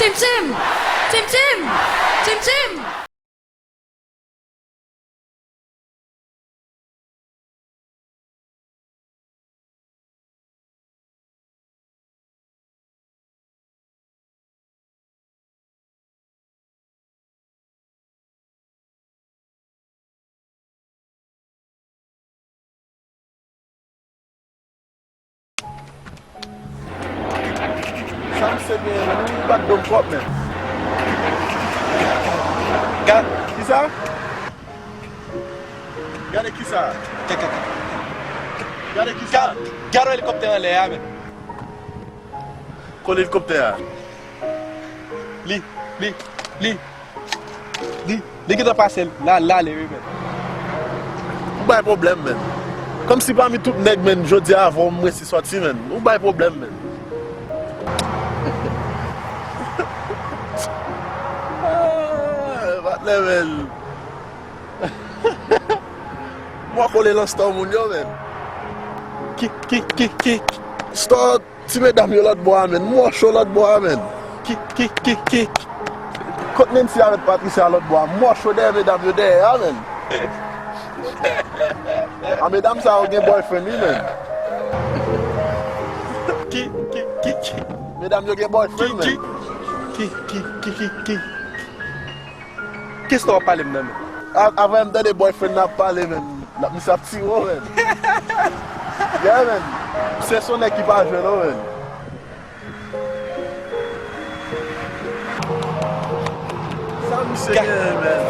Tim Tim! Tim Tim! Tim Tim! Sam se men, nou bat dom kop men. Ki sa? Gade ki sa? Gade ki sa? Garo helikopter an le ya men. Kon helikopter a? Li ki ta pase la le men. Ou bay problem men. Kom si pa mi tout neg men, jodi avon mwen si sorti men. Ou bay problem men. Vat le men. Mwa kole lan store moun yo men. Ki. Store ti me dam yo lot bo a men. Mwa show lot bo a men. Ki. Kot Nancy avet Patricia lot bo a. Mwa show de me dam yo de a men. A me dam sa ou gen boyfriend ni men. Ki. Me dam yo gen boyfriend men. Ki. Ki sto pale men men? Avan m de boyfriend na pale men. La mi sa pti wo men. Yeah men. Se son ekipaj men o men. Sa mi se gen men.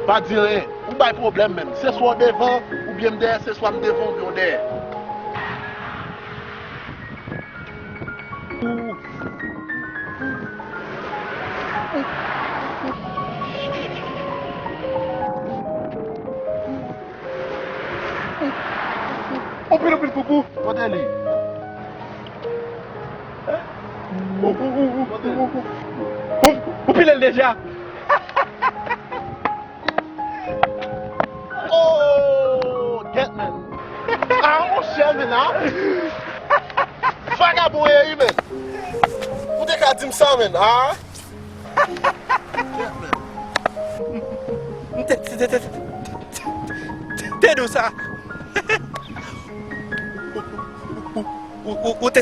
Pa di ren, ou bay problem men. Se swa devan, ou bien mde, se swa m devan, ou bien de. Opil kuku. Kote li? Opil el deja. Oh, get men. A, on chè men a. Vagabon e men. Ou de ka dim sa men, a? Get men. Te do sa. Ou te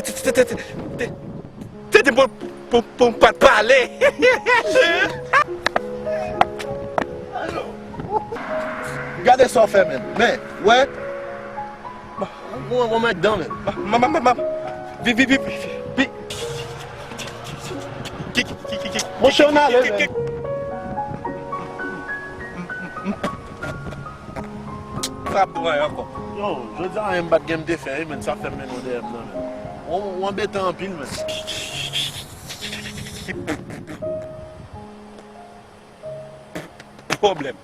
di pou pat pale. Gade sa fè men. Men, wè? Mwen mek dan men. Vi. Mwen chè ou nan ale men. Frap do an anko. Yo, jodi an yon bat game de fè men, sa fè men ou de yon nan men. Ou an betan an pil men. Problem.